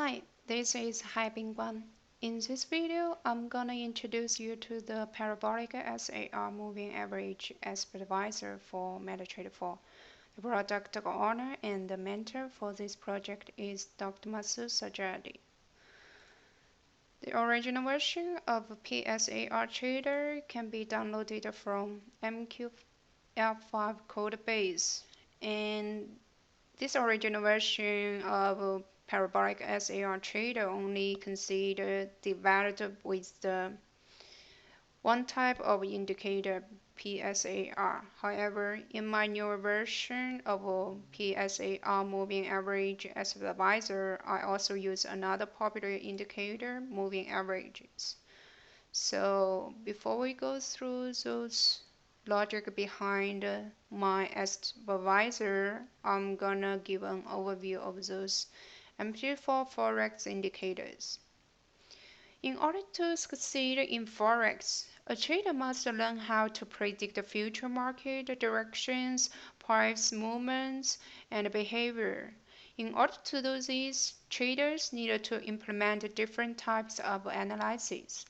Hi, this is Haibingguan. In this video, I'm gonna introduce you to the Parabolic SAR moving average as advisor for MetaTrader 4. The product owner and the mentor for this project is Dr. Masood Sajadi. The original version of PSAR Trader can be downloaded from MT4 code base, and this original version of Parabolic SAR Trader only considered developed with the one type of indicator, PSAR. However, in my newer version of PSAR moving average as an advisor, I also use another popular indicator, moving averages. So before we go through those logic behind my advisor, I'm gonna give an overview of those MT4 Forex Indicators. In order to succeed in Forex, a trader must learn how to predict the future market directions, price movements, and behavior. In order to do this, traders need to implement different types of analysis.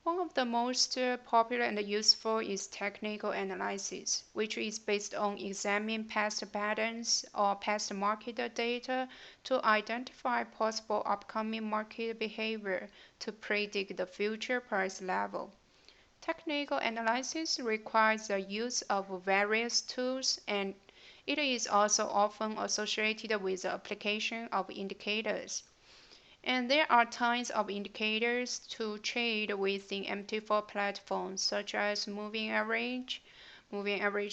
One of the most popular and useful is technical analysis, which is based on examining past patterns or past market data to identify possible upcoming market behavior to predict the future price level. Technical analysis requires the use of various tools, and it is also often associated with the application of indicators. And there are tons of indicators to trade within MT4 platforms, such as moving average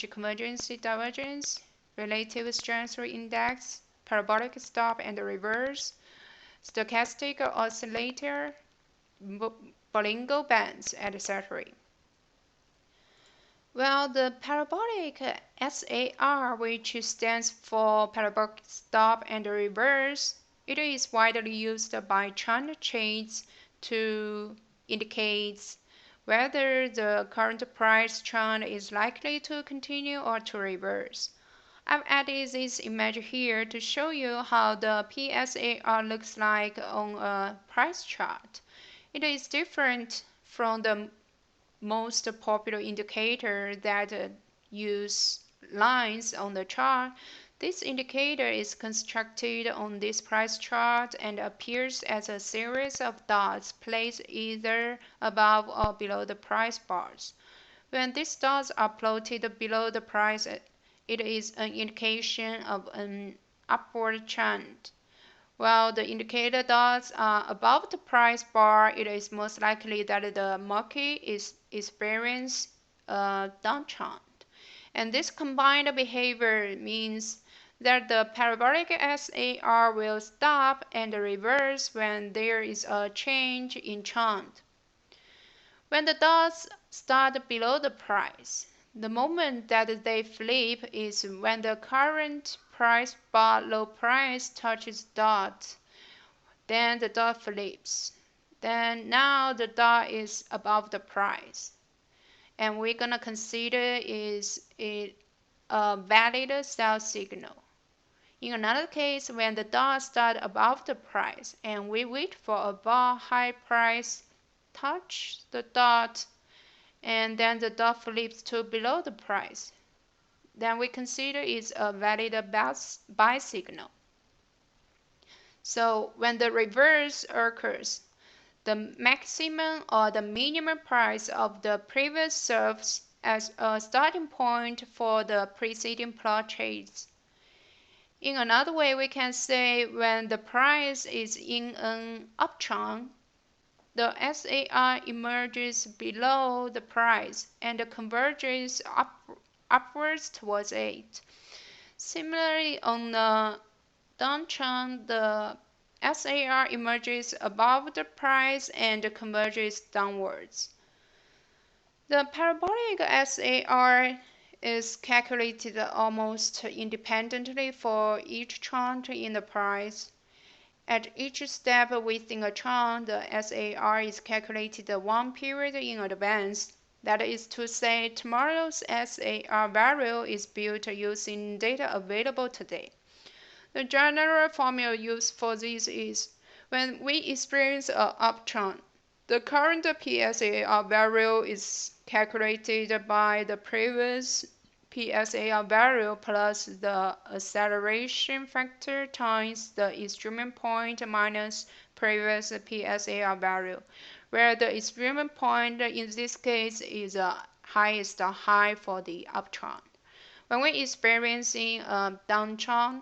convergence divergence, relative strength index, parabolic stop and reverse, stochastic oscillator, Bollinger Bands, etc. Well, the parabolic SAR, which stands for parabolic stop and reverse, it is widely used by trend trades to indicate whether the current price trend is likely to continue or to reverse. I've added this image here to show you how the PSAR looks like on a price chart. It is different from the most popular indicator that use lines on the chart. This indicator is constructed on this price chart and appears as a series of dots placed either above or below the price bars. When these dots are plotted below the price, it is an indication of an upward trend. While the indicator dots are above the price bar, it is most likely that the market is experiencing a downtrend. And this combined behavior means that the parabolic SAR will stop and reverse when there is a change in trend. When the dots start below the price, the moment that they flip is when the current price bar low price touches dot. Then the dot flips. Then now the dot is above the price. And we're gonna consider is it a valid sell signal. In another case, when the dot starts above the price and we wait for a bar high price touch the dot and then the dot flips to below the price, then we consider it's a valid buy signal. So when the reverse occurs, the maximum or the minimum price of the previous serves as a starting point for the preceding plot trades. In another way, we can say when the price is in an uptrend, the SAR emerges below the price and converges upwards towards it. Similarly, on the downtrend, the SAR emerges above the price and converges downwards. The parabolic SAR is calculated almost independently for each trend in the price. At each step within a trend, the SAR is calculated one period in advance. That is to say, tomorrow's SAR value is built using data available today. The general formula used for this is When we experience an uptrend, the current PSAR value is calculated by the previous PSAR value plus the acceleration factor times the extreme point minus previous PSAR value, where the extreme point in this case is the highest high for the uptrend. When we're experiencing a downtrend,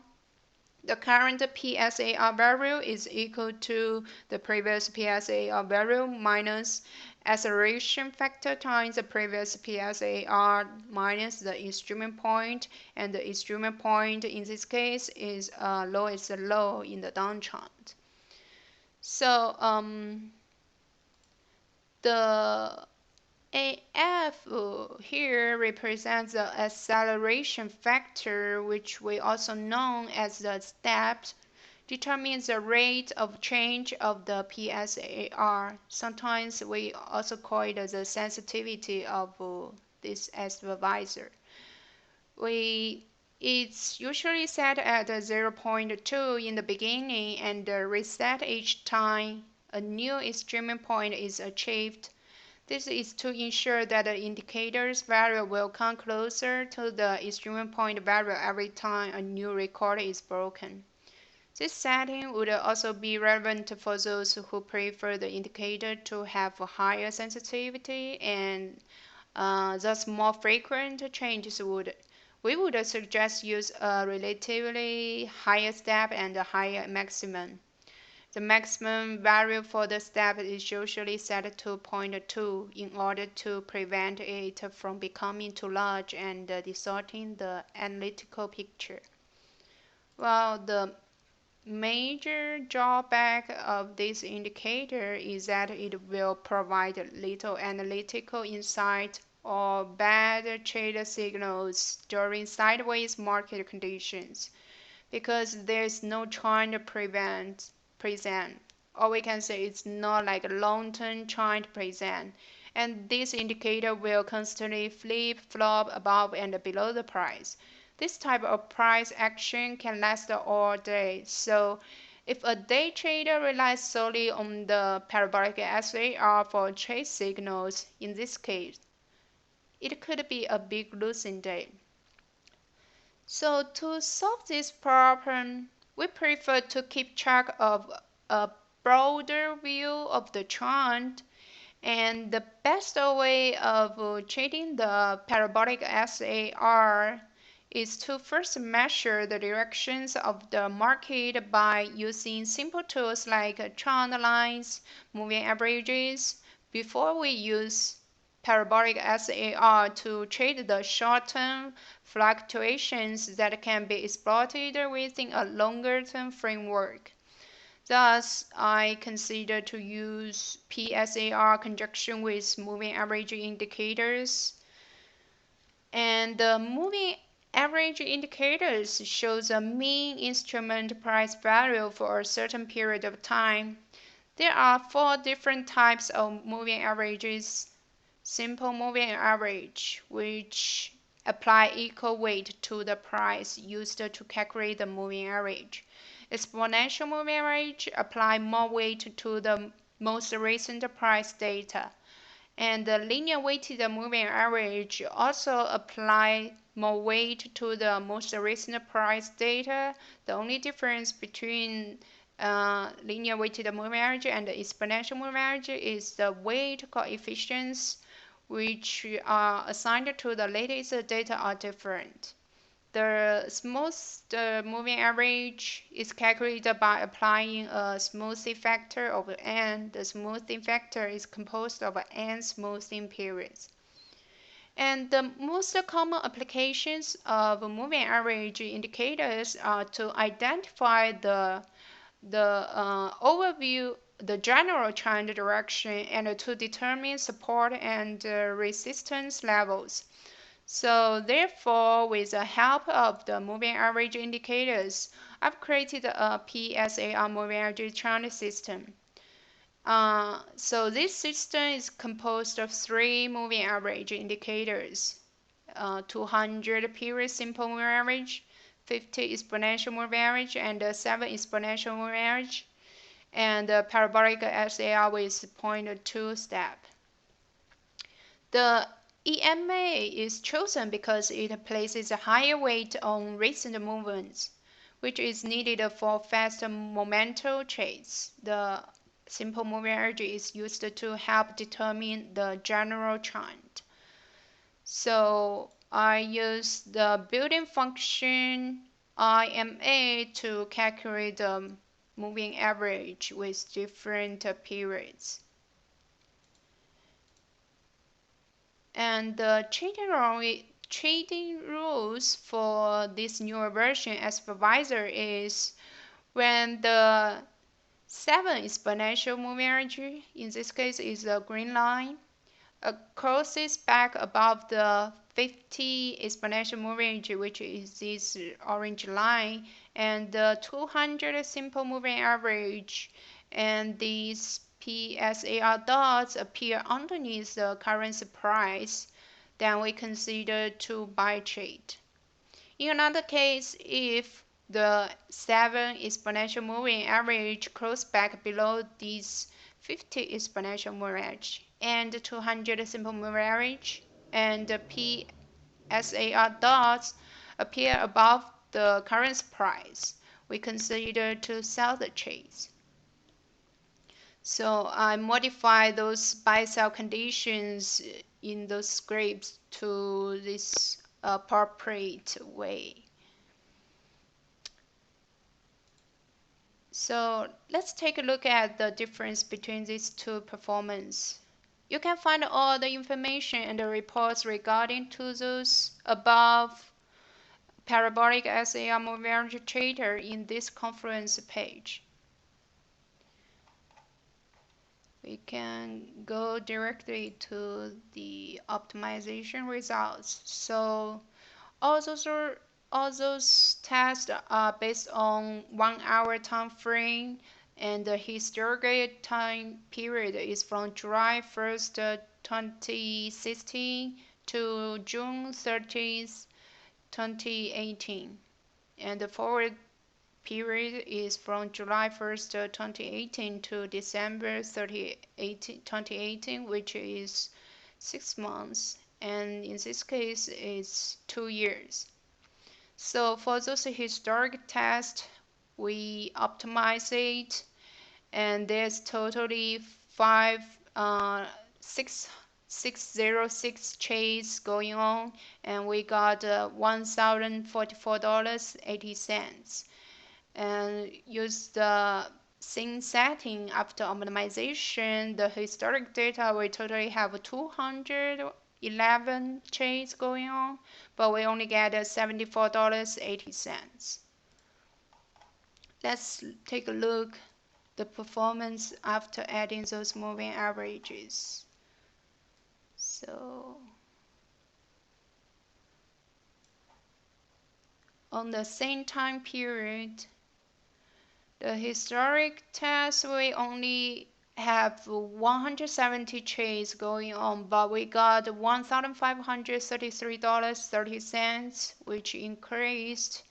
the current PSAR value is equal to the previous PSAR value minus acceleration factor times the previous PSAR minus the extreme point, and the extreme point in this case is lowest low in the downtrend. So the AF here represents the acceleration factor, which we also know as the step, determines the rate of change of the PSAR. Sometimes we also call it the sensitivity of this supervisor. It's usually set at 0.2 in the beginning and reset each time a new extreme point is achieved. This is to ensure that the indicator's value will come closer to the extreme point value every time a new record is broken. This setting would also be relevant for those who prefer the indicator to have a higher sensitivity and thus more frequent changes. We would suggest use a relatively higher step and a higher maximum. The maximum value for the step is usually set to 0.2 in order to prevent it from becoming too large and distorting the analytical picture. Well, the major drawback of this indicator is that it will provide little analytical insight or bad trade signals during sideways market conditions, because there's no trend to present. Or we can say it's not like a long-term trend present. And this indicator will constantly flip-flop above and below the price. This type of price action can last all day. So if a day trader relies solely on the parabolic SAR for trade signals, in this case, it could be a big losing day. So to solve this problem, we prefer to keep track of a broader view of the trend, and the best way of trading the parabolic SAR is to first measure the directions of the market by using simple tools like trend lines, moving averages, before we use parabolic SAR to trade the short-term fluctuations that can be exploited within a longer-term framework. Thus, I consider to use PSAR conjunction with moving average indicators. And the moving average indicators shows a mean instrument price value for a certain period of time. There are 4 different types of moving averages. Simple moving average, which apply equal weight to the price used to calculate the moving average. Exponential moving average apply more weight to the most recent price data. And the linear weighted moving average also apply more weight to the most recent price data. The only difference between linear weighted moving average and exponential moving average is the weight coefficients, which are assigned to the latest data, are different. The smooth moving average is calculated by applying a smoothing factor over n. The smoothing factor is composed of n smoothing periods. And the most common applications of moving average indicators are to identify the overview, the general trend direction, and to determine support and resistance levels. So therefore, with the help of the moving average indicators, I've created a PSAR moving average trend system. So this system is composed of 3 moving average indicators, 200 period simple moving average, 50 exponential moving average, and 7 exponential moving average. and the parabolic SAR with 0.2 step. The EMA is chosen because it places a higher weight on recent movements, which is needed for fast momentum trades. The simple moving average is used to help determine the general trend. So I use the built-in function IMA to calculate the moving average with different periods. And the trading rules for this newer version as supervisor is when the 7 exponential moving average, in this case is the green line, crosses back above the 50 exponential moving average, which is this orange line, and the 200 simple moving average, and these PSAR dots appear underneath the currency price, then we consider to buy trade. In another case, if the 7 exponential moving average close back below this 50 exponential moving average and 200 simple moving average, and the PSAR dots appear above the currency price, we consider to sell the trades. So I modify those buy-sell conditions in those scripts to this appropriate way. So let's take a look at the difference between these two performances. You can find all the information and the reports regarding to those above parabolic SAR moving average trader in this conference page. We can go directly to the optimization results. So all those tests are based on 1 hour time frame, and the historical time period is from July 1st, 2016 to June 30th, 2018. And the forward period is from July 1st, 2018 to December 30th, 2018, which is 6 months. And in this case, it's 2 years. So for those historic tests, we optimize it, and there's totally 606 trades going on, and we got $1,044.80. And use the same setting after optimization, the historic data, we totally have 211 trades going on, but we only get $74.80. Let's take a look the performance after adding those moving averages. So on the same time period, the historic test, we only have 170 trades going on, but we got $1,533.30, which increased.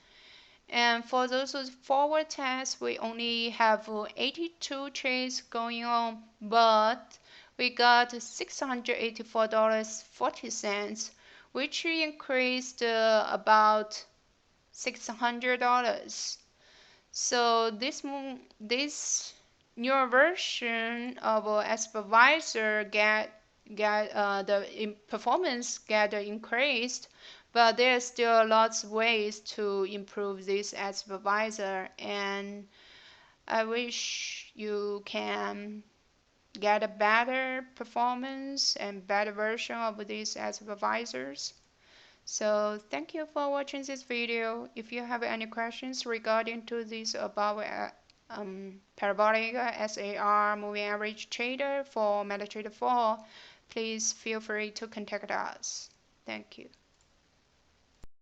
And for those forward tests, we only have 82 trades going on, but we got $684.40, which increased about $600. So this newer version of supervisor the performance get increased, but there's still lots of ways to improve this as supervisor, and I wish you can get a better performance and better version of these as supervisors. So thank you for watching this video. If you have any questions regarding to this above parabolic SAR moving average trader for MetaTrader 4, please feel free to contact us. Thank you.